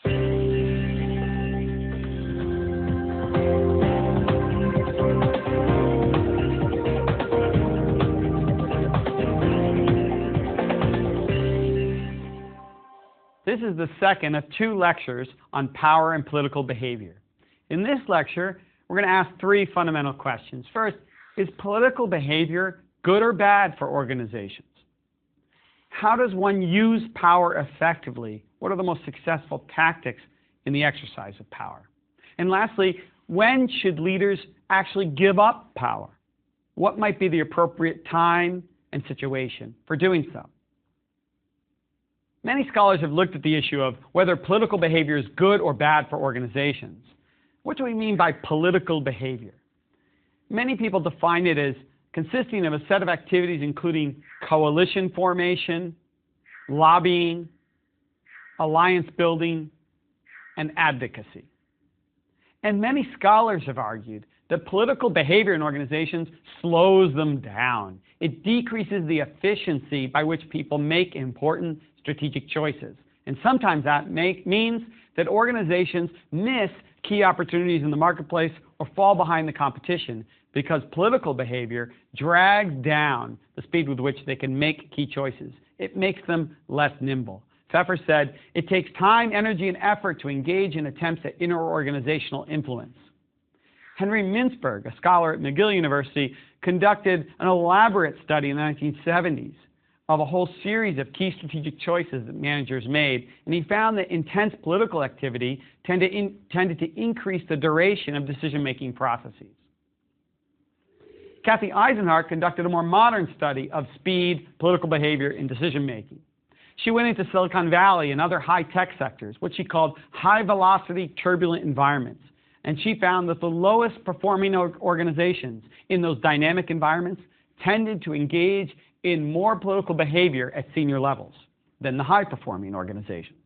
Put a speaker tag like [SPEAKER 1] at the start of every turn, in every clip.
[SPEAKER 1] This is the second of 2 lectures on power and political behavior. In this lecture, we're going to ask 3 fundamental questions. First, is political behavior good or bad for organizations? How does one use power effectively? What are the most successful tactics in the exercise of power? And lastly, when should leaders actually give up power? What might be the appropriate time and situation for doing so? Many scholars have looked at the issue of whether political behavior is good or bad for organizations. What do we mean by political behavior? Many people define it as consisting of a set of activities including coalition formation, lobbying, alliance building, and advocacy. And many scholars have argued that political behavior in organizations slows them down. It decreases the efficiency by which people make important strategic choices. And sometimes that means that organizations miss key opportunities in the marketplace or fall behind the competition because political behavior drags down the speed with which they can make key choices. It makes them less nimble. Pfeffer said, "It takes time, energy, and effort to engage in attempts at interorganizational influence." Henry Mintzberg, a scholar at McGill University, conducted an elaborate study in the 1970s of a whole series of key strategic choices that managers made, and he found that intense political activity tended to increase the duration of decision-making processes. Kathy Eisenhart conducted a more modern study of speed, political behavior, and decision-making. She went into Silicon Valley and other high-tech sectors, what she called high-velocity, turbulent environments, and she found that the lowest-performing organizations in those dynamic environments tended to engage in more political behavior at senior levels than the high-performing organizations.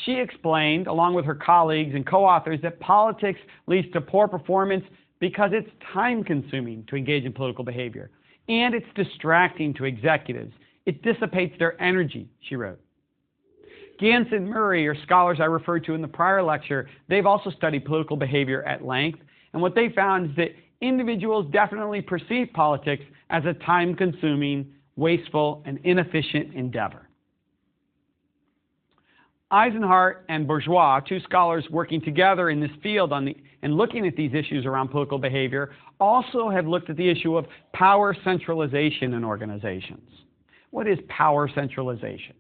[SPEAKER 1] She explained, along with her colleagues and co-authors, that politics leads to poor performance because it's time-consuming to engage in political behavior, and it's distracting to executives. It dissipates their energy, she wrote. Gans and Murray are scholars I referred to in the prior lecture. They've also studied political behavior at length, and what they found is that individuals definitely perceive politics as a time-consuming, wasteful, and inefficient endeavor. Eisenhart and Bourgeois, 2 scholars working together in this field and looking at these issues around political behavior, also have looked at the issue of power centralization in organizations. What is power centralization?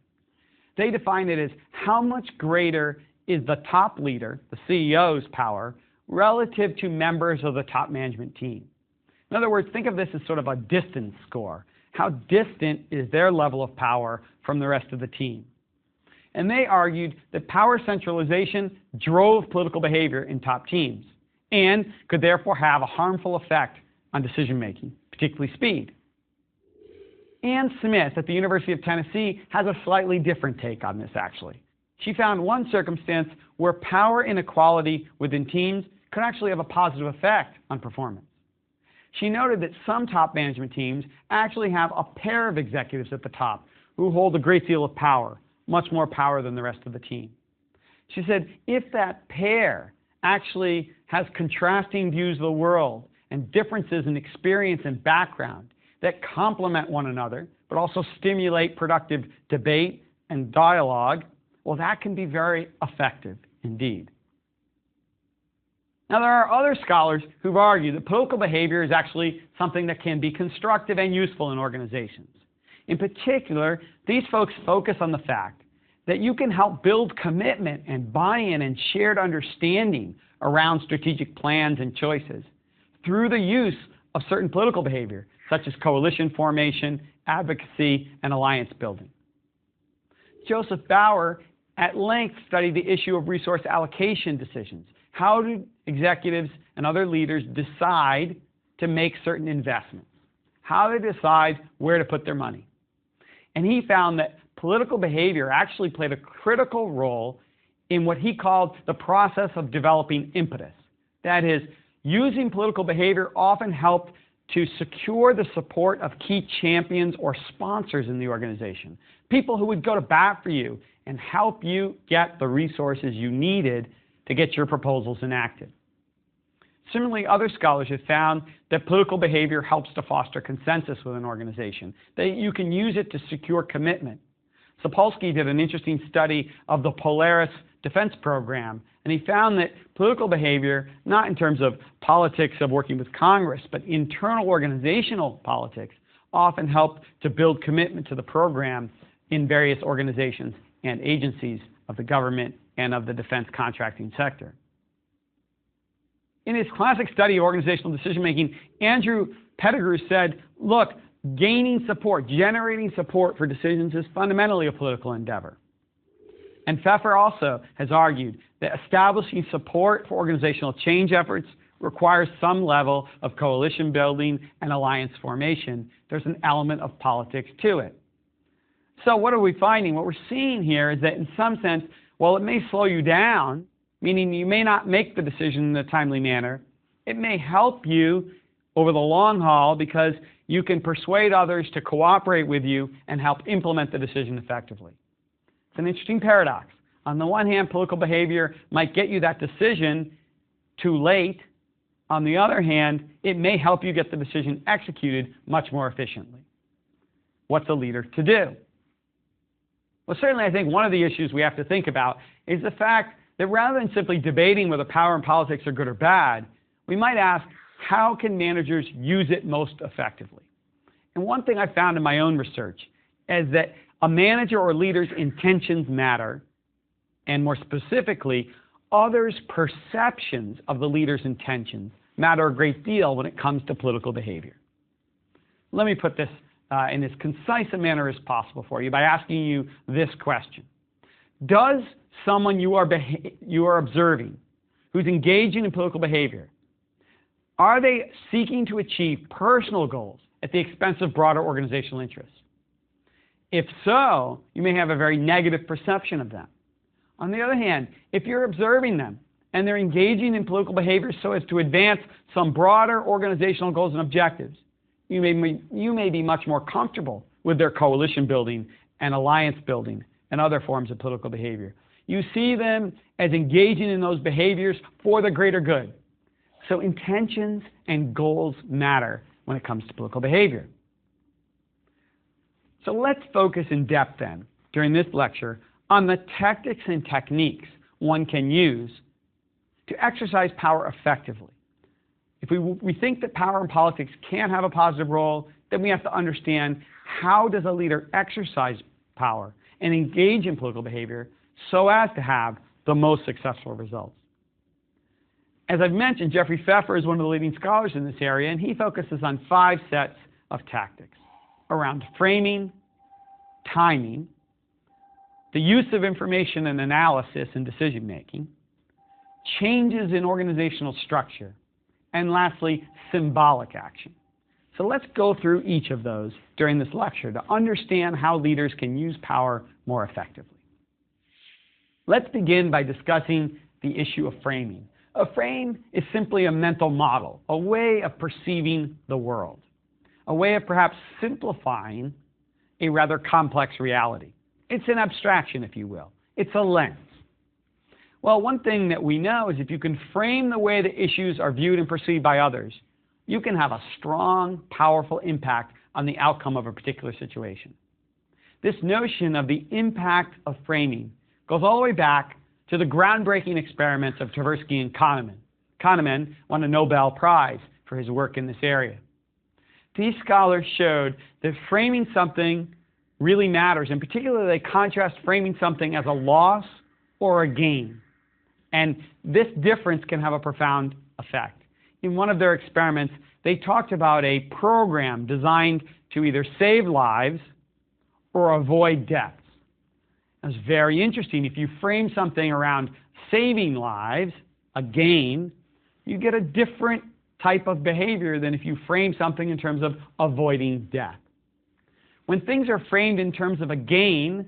[SPEAKER 1] They define it as how much greater is the top leader, the CEO's power, relative to members of the top management team. In other words, think of this as sort of a distance score. How distant is their level of power from the rest of the team? And they argued that power centralization drove political behavior in top teams and could therefore have a harmful effect on decision-making, particularly speed. Ann Smith at the University of Tennessee has a slightly different take on this, actually. She found one circumstance where power inequality within teams could actually have a positive effect on performance. She noted that some top management teams actually have a pair of executives at the top who hold a great deal of power, much more power than the rest of the team. She said, if that pair actually has contrasting views of the world and differences in experience and background that complement one another, but also stimulate productive debate and dialogue, well, that can be very effective indeed. Now, there are other scholars who've argued that political behavior is actually something that can be constructive and useful in organizations. In particular, these folks focus on the fact that you can help build commitment and buy-in and shared understanding around strategic plans and choices through the use of certain political behavior, such as coalition formation, advocacy, and alliance building. Joseph Bauer at length studied the issue of resource allocation decisions. How do executives and other leaders decide to make certain investments? How they decide where to put their money? And he found that political behavior actually played a critical role in what he called the process of developing impetus. That is, using political behavior often helped to secure the support of key champions or sponsors in the organization, people who would go to bat for you and help you get the resources you needed to get your proposals enacted. Similarly, other scholars have found that political behavior helps to foster consensus with an organization, that you can use it to secure commitment. Sapolsky did an interesting study of the Polaris defense program, and he found that political behavior, not in terms of politics of working with Congress, but internal organizational politics, often helped to build commitment to the program in various organizations and agencies of the government and of the defense contracting sector. In his classic study of organizational decision-making, Andrew Pettigrew said, look, gaining support, generating support for decisions is fundamentally a political endeavor. And Pfeffer also has argued that establishing support for organizational change efforts requires some level of coalition building and alliance formation. There's an element of politics to it. So what are we finding? What we're seeing here is that in some sense, while it may slow you down, meaning you may not make the decision in a timely manner, it may help you over the long haul because you can persuade others to cooperate with you and help implement the decision effectively. It's an interesting paradox. On the one hand, political behavior might get you that decision too late. On the other hand, it may help you get the decision executed much more efficiently. What's a leader to do? Well, certainly I think one of the issues we have to think about is the fact that rather than simply debating whether power and politics are good or bad, we might ask, how can managers use it most effectively? And one thing I found in my own research is that a manager or leader's intentions matter, and more specifically, others' perceptions of the leader's intentions matter a great deal when it comes to political behavior. Let me put this in as concise a manner as possible for you by asking you this question. Does someone you are observing who's engaging in political behavior, are they seeking to achieve personal goals at the expense of broader organizational interests? If so, you may have a very negative perception of them. On the other hand, if you're observing them and they're engaging in political behavior so as to advance some broader organizational goals and objectives, you may be much more comfortable with their coalition building and alliance building and other forms of political behavior. You see them as engaging in those behaviors for the greater good. So intentions and goals matter when it comes to political behavior. So let's focus in depth then, during this lecture, on the tactics and techniques one can use to exercise power effectively. If we think that power and politics can have a positive role, then we have to understand how does a leader exercise power and engage in political behavior so as to have the most successful results. As I've mentioned, Jeffrey Pfeffer is one of the leading scholars in this area, and he focuses on 5 sets of tactics around framing, timing, the use of information and analysis in decision-making, changes in organizational structure, and lastly, symbolic action. So let's go through each of those during this lecture to understand how leaders can use power more effectively. Let's begin by discussing the issue of framing. A frame is simply a mental model, a way of perceiving the world, a way of perhaps simplifying a rather complex reality. It's an abstraction, if you will. It's a lens. Well, one thing that we know is if you can frame the way the issues are viewed and perceived by others, you can have a strong, powerful impact on the outcome of a particular situation. This notion of the impact of framing goes all the way back to the groundbreaking experiments of Tversky and Kahneman. Kahneman won a Nobel Prize for his work in this area. These scholars showed that framing something really matters. In particular, they contrast framing something as a loss or a gain. And this difference can have a profound effect. In one of their experiments, they talked about a program designed to either save lives or avoid deaths. It was very interesting. If you frame something around saving lives, a gain, you get a different type of behavior than if you frame something in terms of avoiding death. When things are framed in terms of a gain,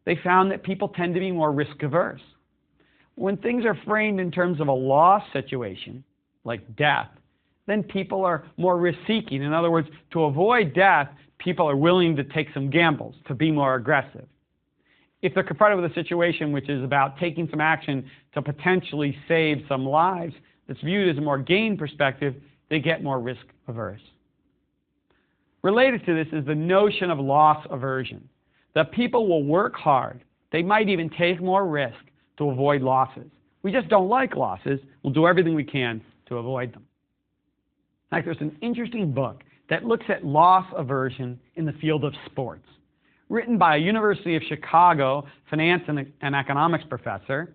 [SPEAKER 1] they found that people tend to be more risk-averse. When things are framed in terms of a loss situation, like death, then people are more risk-seeking. In other words, to avoid death, people are willing to take some gambles, to be more aggressive. If they're confronted with a situation which is about taking some action to potentially save some lives, that's viewed as a more gain perspective, they get more risk-averse. Related to this is the notion of loss aversion. That people will work hard. They might even take more risk to avoid losses. We just don't like losses. We'll do everything we can to avoid them. In fact, there's an interesting book that looks at loss aversion in the field of sports, written by a University of Chicago finance and economics professor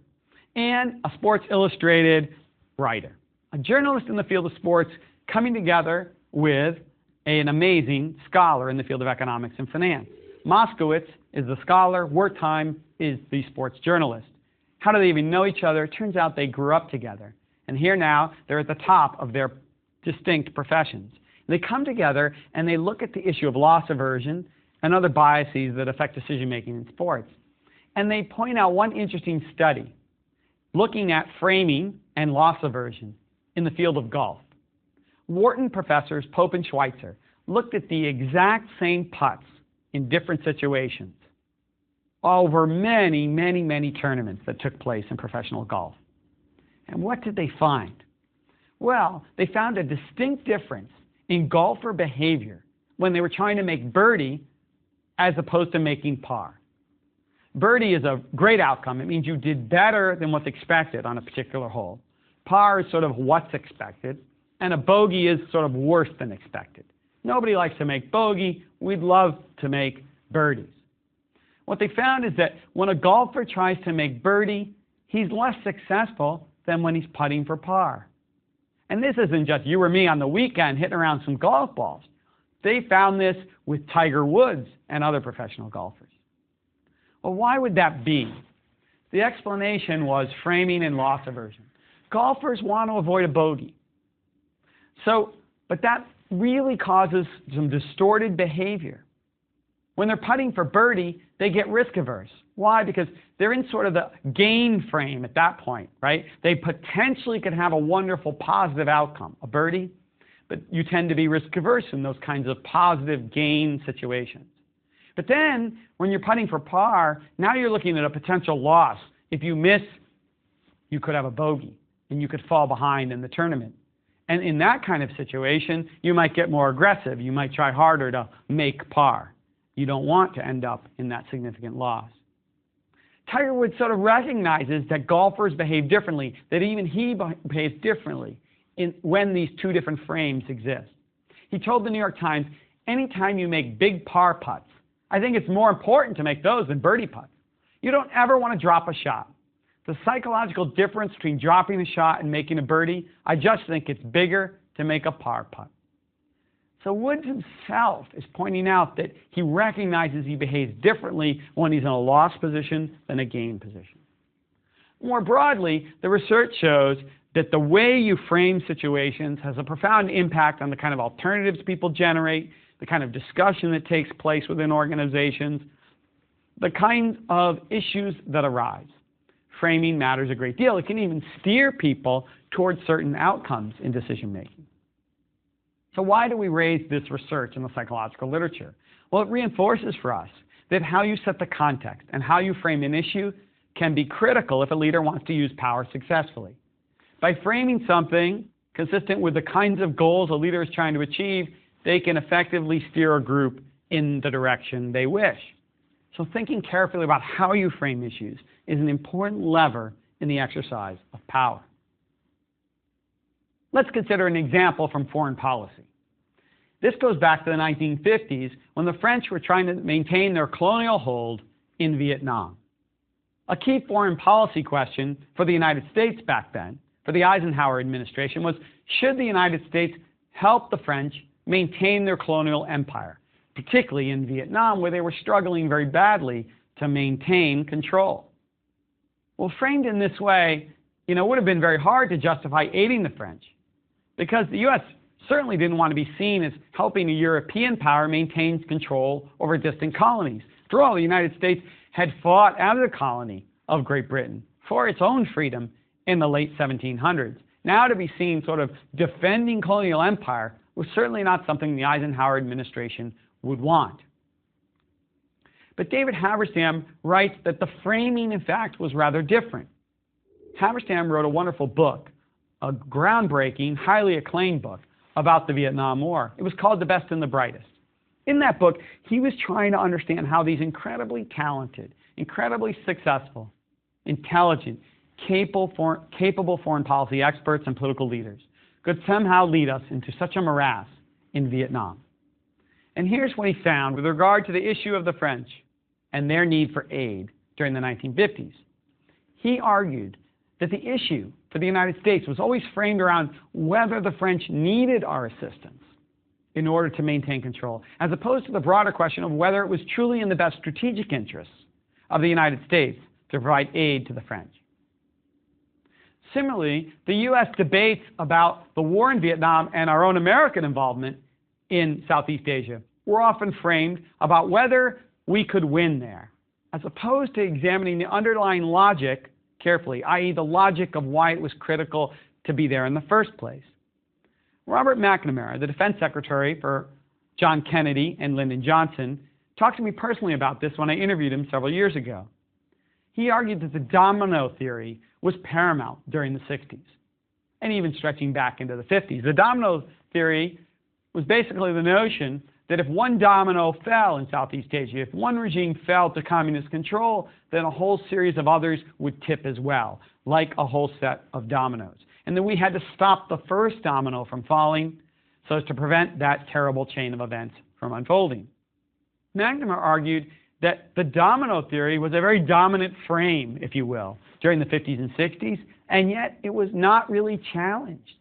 [SPEAKER 1] and a Sports Illustrated writer. A journalist in the field of sports coming together with an amazing scholar in the field of economics and finance. Moskowitz is the scholar, Wertheim is the sports journalist. How do they even know each other? It turns out they grew up together. And here now, they're at the top of their distinct professions. They come together and they look at the issue of loss aversion and other biases that affect decision-making in sports. And they point out one interesting study looking at framing and loss aversion in the field of golf. Wharton professors Pope and Schweitzer looked at the exact same putts in different situations over many, many, many tournaments that took place in professional golf. And what did they find? Well, they found a distinct difference in golfer behavior when they were trying to make birdie as opposed to making par. Birdie is a great outcome. It means you did better than what's expected on a particular hole. Par is sort of what's expected, and a bogey is sort of worse than expected. Nobody likes to make bogey. We'd love to make birdies. What they found is that when a golfer tries to make birdie, he's less successful than when he's putting for par. And this isn't just you or me on the weekend hitting around some golf balls. They found this with Tiger Woods and other professional golfers. Well, why would that be? The explanation was framing and loss aversion. Golfers want to avoid a bogey. But that really causes some distorted behavior. When they're putting for birdie, they get risk averse. Why? Because they're in sort of the gain frame at that point, right? They potentially could have a wonderful positive outcome, a birdie, but you tend to be risk averse in those kinds of positive gain situations. But then, when you're putting for par, now you're looking at a potential loss. If you miss, you could have a bogey, and you could fall behind in the tournament. And in that kind of situation, you might get more aggressive. You might try harder to make par. You don't want to end up in that significant loss. Tiger Woods sort of recognizes that golfers behave differently, that even he behaves differently when these two different frames exist. He told the New York Times, anytime you make big par putts, I think it's more important to make those than birdie putts. You don't ever want to drop a shot. The psychological difference between dropping a shot and making a birdie, I just think it's bigger to make a par putt. So Woods himself is pointing out that he recognizes he behaves differently when he's in a loss position than a gain position. More broadly, the research shows that the way you frame situations has a profound impact on the kind of alternatives people generate, the kind of discussion that takes place within organizations, the kinds of issues that arise. Framing matters a great deal. It can even steer people towards certain outcomes in decision-making. So why do we raise this research in the psychological literature? Well, it reinforces for us that how you set the context and how you frame an issue can be critical if a leader wants to use power successfully. By framing something consistent with the kinds of goals a leader is trying to achieve, they can effectively steer a group in the direction they wish. So thinking carefully about how you frame issues is an important lever in the exercise of power. Let's consider an example from foreign policy. This goes back to the 1950s when the French were trying to maintain their colonial hold in Vietnam. A key foreign policy question for the United States back then, for the Eisenhower administration, was should the United States help the French maintain their colonial empire, particularly in Vietnam, where they were struggling very badly to maintain control. Well, framed in this way, it would have been very hard to justify aiding the French, because the U.S. certainly didn't want to be seen as helping a European power maintain control over distant colonies. After all, the United States had fought as a colony of Great Britain for its own freedom in the late 1700s. Now to be seen sort of defending colonial empire was certainly not something the Eisenhower administration would want. But David Haberstam writes that the framing, in fact, was rather different. Haberstam wrote a wonderful book, a groundbreaking, highly acclaimed book about the Vietnam War. It was called The Best and the Brightest. In that book, he was trying to understand how these incredibly talented, incredibly successful, intelligent, capable foreign policy experts and political leaders could somehow lead us into such a morass in Vietnam. And here's what he found with regard to the issue of the French and their need for aid during the 1950s. He argued that the issue for the United States was always framed around whether the French needed our assistance in order to maintain control, as opposed to the broader question of whether it was truly in the best strategic interests of the United States to provide aid to the French. Similarly, the U.S. debates about the war in Vietnam and our own American involvement in Southeast Asia were often framed about whether we could win there, as opposed to examining the underlying logic carefully, i.e. the logic of why it was critical to be there in the first place. Robert McNamara, the defense secretary for John Kennedy and Lyndon Johnson, talked to me personally about this when I interviewed him several years ago. He argued that the domino theory was paramount during the 60s, and even stretching back into the 50s. The domino theory was basically the notion that if one domino fell in Southeast Asia, if one regime fell to communist control, then a whole series of others would tip as well, like a whole set of dominoes. And then we had to stop the first domino from falling so as to prevent that terrible chain of events from unfolding. McNamara argued that the domino theory was a very dominant frame, if you will, during the 50s and 60s, and yet it was not really challenged.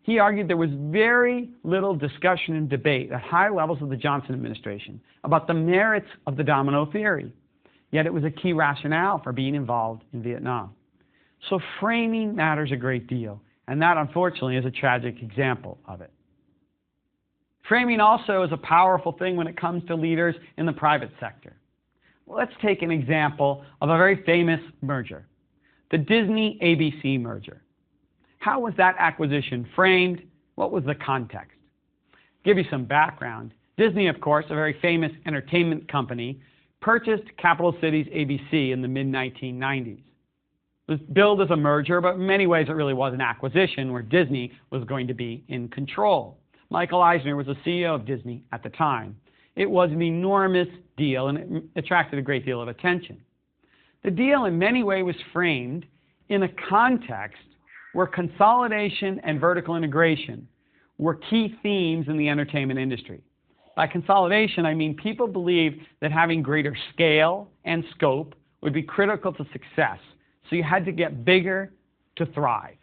[SPEAKER 1] He argued there was very little discussion and debate at high levels of the Johnson administration about the merits of the domino theory, yet it was a key rationale for being involved in Vietnam. So framing matters a great deal, and that, unfortunately, is a tragic example of it. Framing also is a powerful thing when it comes to leaders in the private sector. Well, let's take an example of a very famous merger, the Disney-ABC merger. How was that acquisition framed? What was the context? Give you some background. Disney, of course, a very famous entertainment company, purchased Capital Cities ABC in the mid-1990s. It was billed as a merger, but in many ways it really was an acquisition where Disney was going to be in control. Michael Eisner was the CEO of Disney at the time. It was an enormous deal, and it attracted a great deal of attention. The deal in many ways was framed in a context where consolidation and vertical integration were key themes in the entertainment industry. By consolidation, I mean people believed that having greater scale and scope would be critical to success, so you had to get bigger to thrive.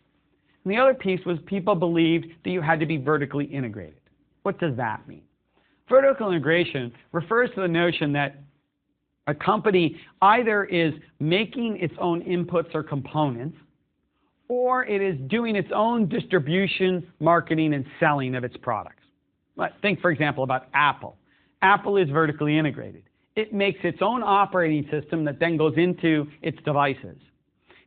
[SPEAKER 1] And the other piece was people believed that you had to be vertically integrated. What does that mean? Vertical integration refers to the notion that a company either is making its own inputs or components, or it is doing its own distribution, marketing, and selling of its products. Think, for example, about Apple. Apple is vertically integrated. It makes its own operating system that then goes into its devices.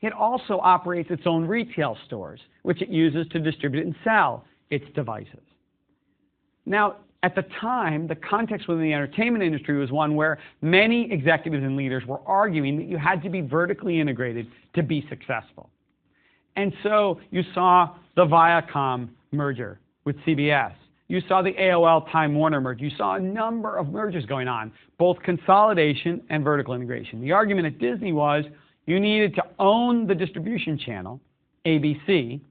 [SPEAKER 1] It also operates its own retail stores, which it uses to distribute and sell its devices. Now, at the time, the context within the entertainment industry was one where many executives and leaders were arguing that you had to be vertically integrated to be successful. And so you saw the Viacom merger with CBS. You saw the AOL Time Warner merger. You saw a number of mergers going on, both consolidation and vertical integration. The argument at Disney was you needed to own the distribution channel, ABC,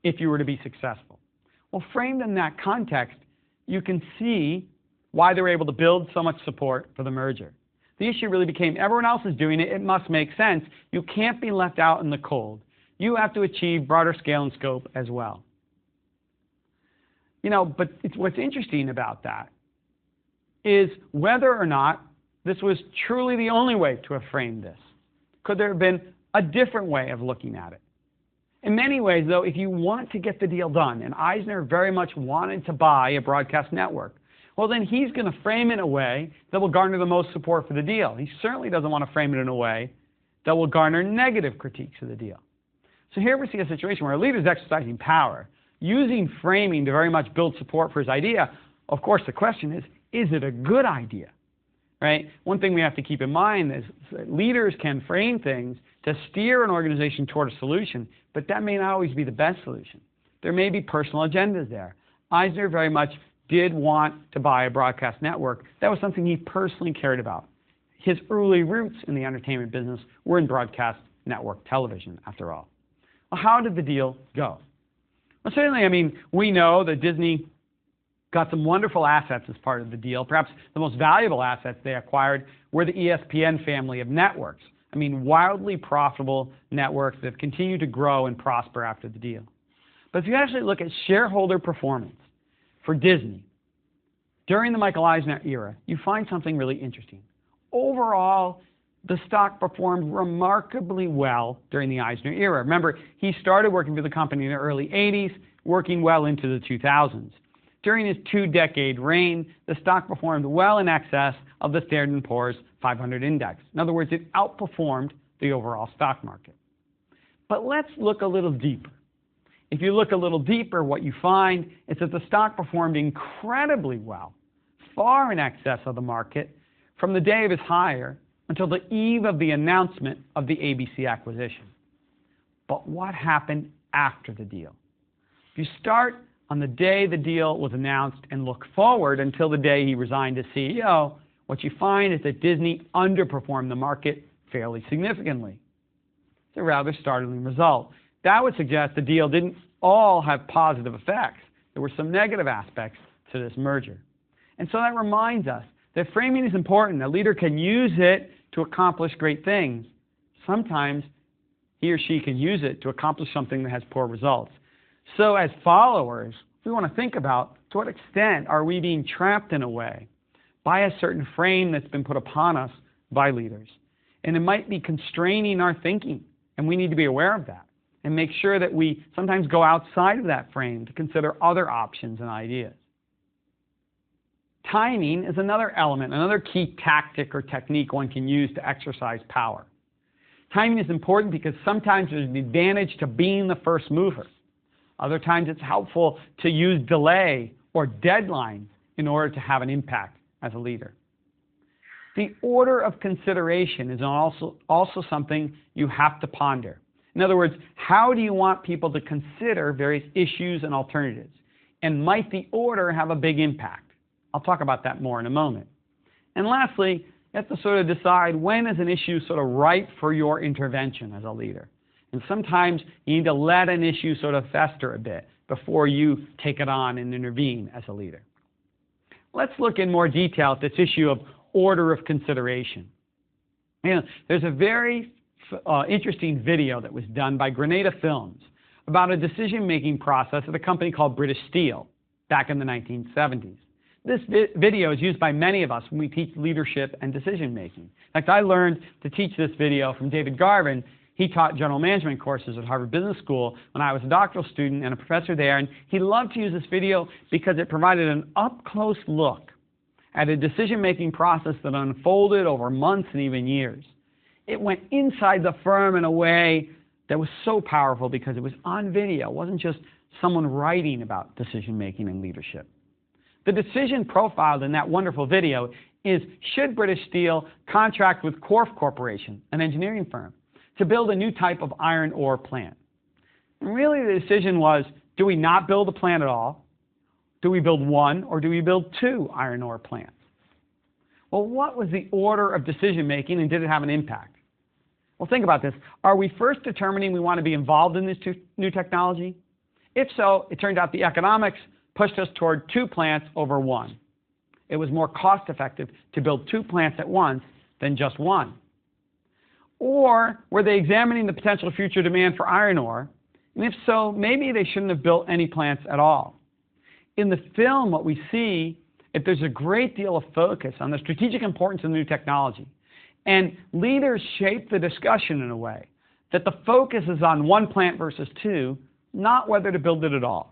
[SPEAKER 1] if you were to be successful. Well, framed in that context, you can see why they were able to build so much support for the merger. The issue really became everyone else is doing it, it must make sense. You can't be left out in the cold. You have to achieve broader scale and scope as well. But what's interesting about that is whether or not this was truly the only way to have framed this. Could there have been a different way of looking at it? In many ways, though, if you want to get the deal done, and Eisner very much wanted to buy a broadcast network, well, then he's going to frame it in a way that will garner the most support for the deal. He certainly doesn't want to frame it in a way that will garner negative critiques of the deal. So here we see a situation where a leader is exercising power, using framing to very much build support for his idea. Of course, the question is it a good idea? Right? One thing we have to keep in mind is that leaders can frame things to steer an organization toward a solution, but that may not always be the best solution. There may be personal agendas there. Eisner very much did want to buy a broadcast network. That was something he personally cared about. His early roots in the entertainment business were in broadcast network television, after all. Well, how did the deal go? Well, certainly, we know that Disney got some wonderful assets as part of the deal. Perhaps the most valuable assets they acquired were the ESPN family of networks. Wildly profitable networks that have continued to grow and prosper after the deal. But if you actually look at shareholder performance for Disney during the Michael Eisner era, you find something really interesting. Overall, the stock performed remarkably well during the Eisner era. Remember, he started working for the company in the early 80s, working well into the 2000s. During his 2-decade reign, the stock performed well in excess of the Standard & Poor's 500 index. In other words, it outperformed the overall stock market. But let's look a little deeper. If you look a little deeper, what you find is that the stock performed incredibly well, far in excess of the market, from the day of its hire until the eve of the announcement of the ABC acquisition. But what happened after the deal? If you start on the day the deal was announced and look forward until the day he resigned as CEO, what you find is that Disney underperformed the market fairly significantly. It's a rather startling result. That would suggest the deal didn't all have positive effects. There were some negative aspects to this merger. And so that reminds us that framing is important. A leader can use it to accomplish great things. Sometimes he or she can use it to accomplish something that has poor results. So as followers, we want to think about to what extent are we being trapped in a way by a certain frame that's been put upon us by leaders. And it might be constraining our thinking, and we need to be aware of that and make sure that we sometimes go outside of that frame to consider other options and ideas. Timing is another element, another key tactic or technique one can use to exercise power. Timing is important because sometimes there's an advantage to being the first mover. Other times it's helpful to use delay or deadlines in order to have an impact as a leader. The order of consideration is also something you have to ponder. In other words, how do you want people to consider various issues and alternatives? And might the order have a big impact? I'll talk about that more in a moment. And lastly, you have to sort of decide when is an issue sort of ripe for your intervention as a leader. And sometimes you need to let an issue sort of fester a bit before you take it on and intervene as a leader. Let's look in more detail at this issue of order of consideration. There's a very interesting video that was done by Grenada Films about a decision-making process at a company called British Steel back in the 1970s. This video is used by many of us when we teach leadership and decision-making. In fact, I learned to teach this video from David Garvin. He taught general management courses at Harvard Business School when I was a doctoral student and a professor there, and he loved to use this video because it provided an up-close look at a decision-making process that unfolded over months and even years. It went inside the firm in a way that was so powerful because it was on video. It wasn't just someone writing about decision-making and leadership. The decision profiled in that wonderful video is, should British Steel contract with Corf Corporation, an engineering firm, to build a new type of iron ore plant? And really the decision was, do we not build a plant at all? Do we build one, or do we build 2 iron ore plants? Well, what was the order of decision making, and did it have an impact? Well, think about this. Are we first determining we want to be involved in this new technology? If so, it turned out the economics pushed us toward 2 plants over 1. It was more cost effective to build 2 plants at once than just 1. Or were they examining the potential future demand for iron ore? And if so, maybe they shouldn't have built any plants at all. In the film, what we see is there's a great deal of focus on the strategic importance of the new technology. And leaders shape the discussion in a way that the focus is on 1 plant versus 2, not whether to build it at all.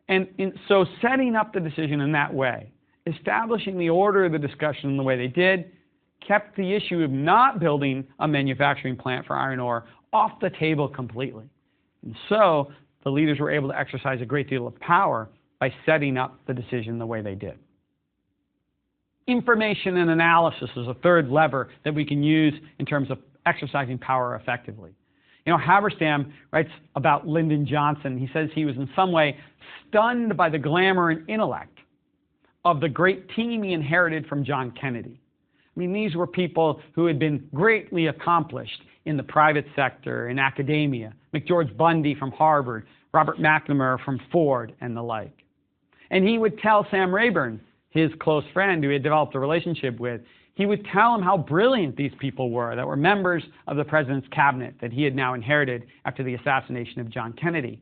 [SPEAKER 1] And so setting up the decision in that way, establishing the order of the discussion in the way they did, kept the issue of not building a manufacturing plant for iron ore off the table completely. And so the leaders were able to exercise a great deal of power by setting up the decision the way they did. Information and analysis is a third lever that we can use in terms of exercising power effectively. You know, Haberstam writes about Lyndon Johnson. He says he was in some way stunned by the glamour and intellect of the great team he inherited from John Kennedy. I mean, these were people who had been greatly accomplished in the private sector, in academia. McGeorge Bundy from Harvard, Robert McNamara from Ford, and the like. And he would tell Sam Rayburn, his close friend who he had developed a relationship with, he would tell him how brilliant these people were that were members of the president's cabinet that he had now inherited after the assassination of John Kennedy.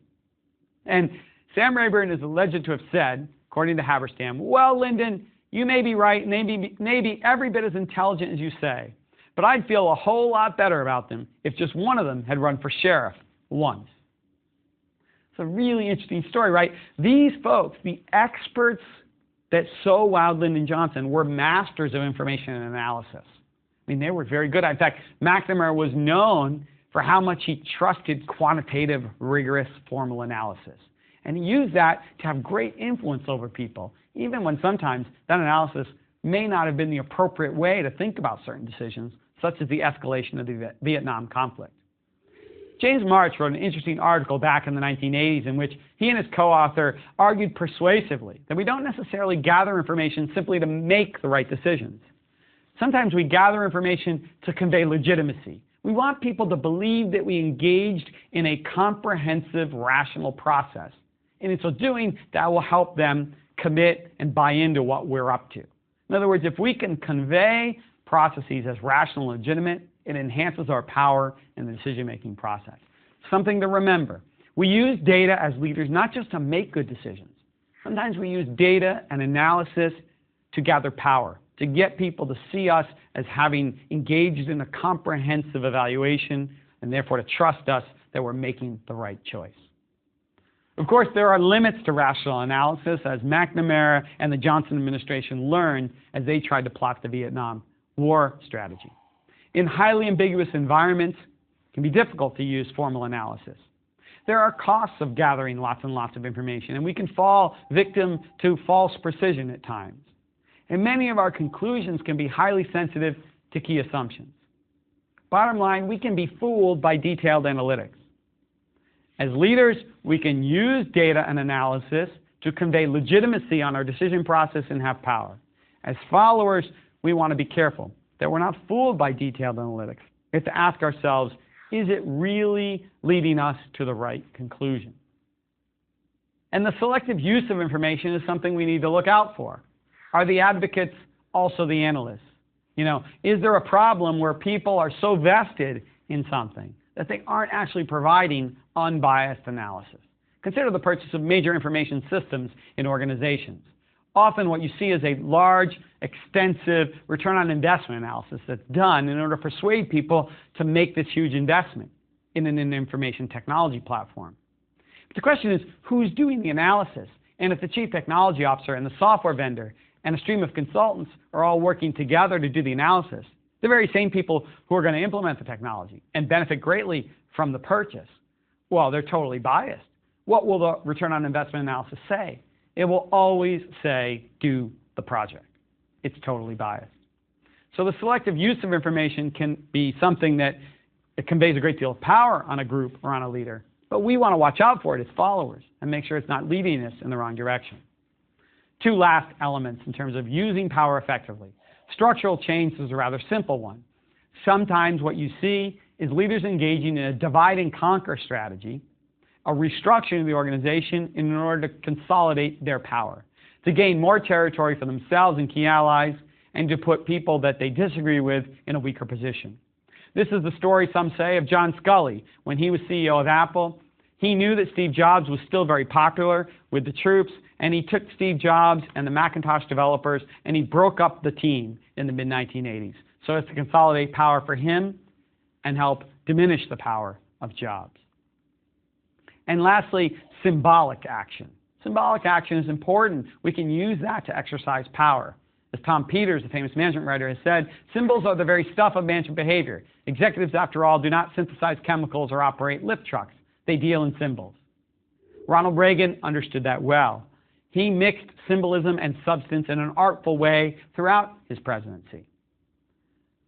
[SPEAKER 1] And Sam Rayburn is alleged to have said, according to Haberstam, well, Lyndon, you may be right, maybe every bit as intelligent as you say, but I'd feel a whole lot better about them if just one of them had run for sheriff once. It's a really interesting story, right? These folks, the experts that so wowed Lyndon Johnson, were masters of information and analysis. I mean, they were very good. In fact, McNamara was known for how much he trusted quantitative, rigorous, formal analysis. And he used that to have great influence over people, even when sometimes that analysis may not have been the appropriate way to think about certain decisions, such as the escalation of the Vietnam conflict. James March wrote an interesting article back in the 1980s in which he and his co-author argued persuasively that we don't necessarily gather information simply to make the right decisions. Sometimes we gather information to convey legitimacy. We want people to believe that we engaged in a comprehensive, rational process. And in so doing, that will help them commit and buy into what we're up to. In other words, if we can convey processes as rational and legitimate, it enhances our power in the decision-making process. Something to remember. We use data as leaders not just to make good decisions. Sometimes we use data and analysis to gather power, to get people to see us as having engaged in a comprehensive evaluation and therefore to trust us that we're making the right choice. Of course, there are limits to rational analysis, as McNamara and the Johnson administration learned as they tried to plot the Vietnam War strategy. In highly ambiguous environments, it can be difficult to use formal analysis. There are costs of gathering lots and lots of information, and we can fall victim to false precision at times. And many of our conclusions can be highly sensitive to key assumptions. Bottom line, we can be fooled by detailed analytics. As leaders, we can use data and analysis to convey legitimacy on our decision process and have power. As followers, we want to be careful that we're not fooled by detailed analytics. We have to ask ourselves, is it really leading us to the right conclusion? And the selective use of information is something we need to look out for. Are the advocates also the analysts? You know, is there a problem where people are so vested in something that they aren't actually providing unbiased analysis? Consider the purchase of major information systems in organizations. Often what you see is a large, extensive return on investment analysis that's done in order to persuade people to make this huge investment in an information technology platform. But the question is, who's doing the analysis? And if the chief technology officer and the software vendor and a stream of consultants are all working together to do the analysis, the very same people who are going to implement the technology and benefit greatly from the purchase, well, they're totally biased. What will the return on investment analysis say? It will always say, do the project. It's totally biased. So the selective use of information can be something that it conveys a great deal of power on a group or on a leader. But we want to watch out for it as followers and make sure it's not leading us in the wrong direction. Two last elements in terms of using power effectively. Structural change is a rather simple one. Sometimes what you see is leaders engaging in a divide and conquer strategy, a restructuring of the organization in order to consolidate their power, to gain more territory for themselves and key allies, and to put people that they disagree with in a weaker position. This is the story, some say, of John Sculley. When he was CEO of Apple, he knew that Steve Jobs was still very popular with the troops, and he took Steve Jobs and the Macintosh developers, and he broke up the team in the mid-1980s so as to consolidate power for him and help diminish the power of Jobs. And lastly, symbolic action. Symbolic action is important. We can use that to exercise power. As Tom Peters, the famous management writer, has said, symbols are the very stuff of management behavior. Executives, after all, do not synthesize chemicals or operate lift trucks. They deal in symbols. Ronald Reagan understood that well. He mixed symbolism and substance in an artful way throughout his presidency.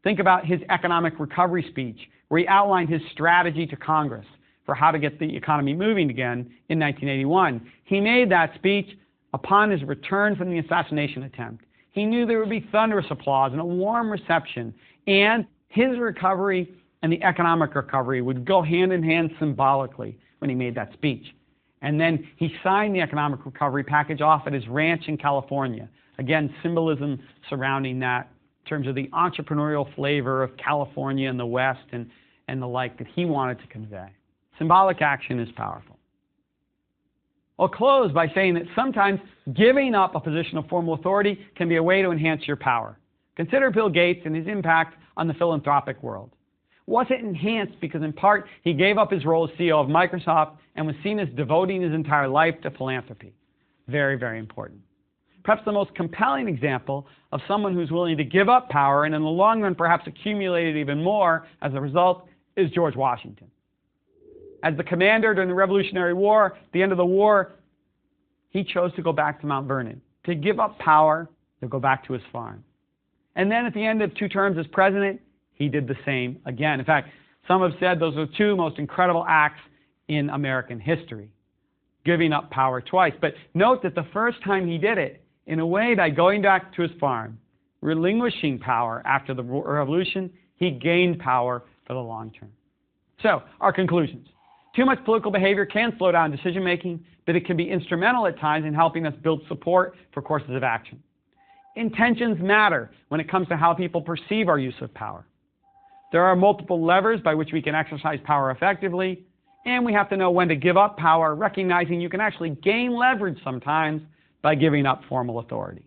[SPEAKER 1] Think about his economic recovery speech, where he outlined his strategy to Congress for how to get the economy moving again in 1981. He made that speech upon his return from the assassination attempt. He knew there would be thunderous applause and a warm reception, and his recovery and the economic recovery would go hand in hand symbolically when he made that speech. And then he signed the economic recovery package off at his ranch in California. Again, symbolism surrounding that in terms of the entrepreneurial flavor of California and the West and the like that he wanted to convey. Symbolic action is powerful. I'll close by saying that sometimes giving up a position of formal authority can be a way to enhance your power. Consider Bill Gates and his impact on the philanthropic world. Was it enhanced because in part he gave up his role as CEO of Microsoft and was seen as devoting his entire life to philanthropy? Very, very important. Perhaps the most compelling example of someone who's willing to give up power and in the long run perhaps accumulated even more as a result is George Washington. As the commander during the Revolutionary War, at the end of the war, he chose to go back to Mount Vernon, to give up power, to go back to his farm. And then at the end of 2 terms as president, he did the same again. In fact, some have said those are the 2 most incredible acts in American history, giving up power twice. But note that the first time he did it, in a way by going back to his farm, relinquishing power after the revolution, he gained power for the long term. So, our conclusions. Too much political behavior can slow down decision-making, but it can be instrumental at times in helping us build support for courses of action. Intentions matter when it comes to how people perceive our use of power. There are multiple levers by which we can exercise power effectively, and we have to know when to give up power, recognizing you can actually gain leverage sometimes by giving up formal authority.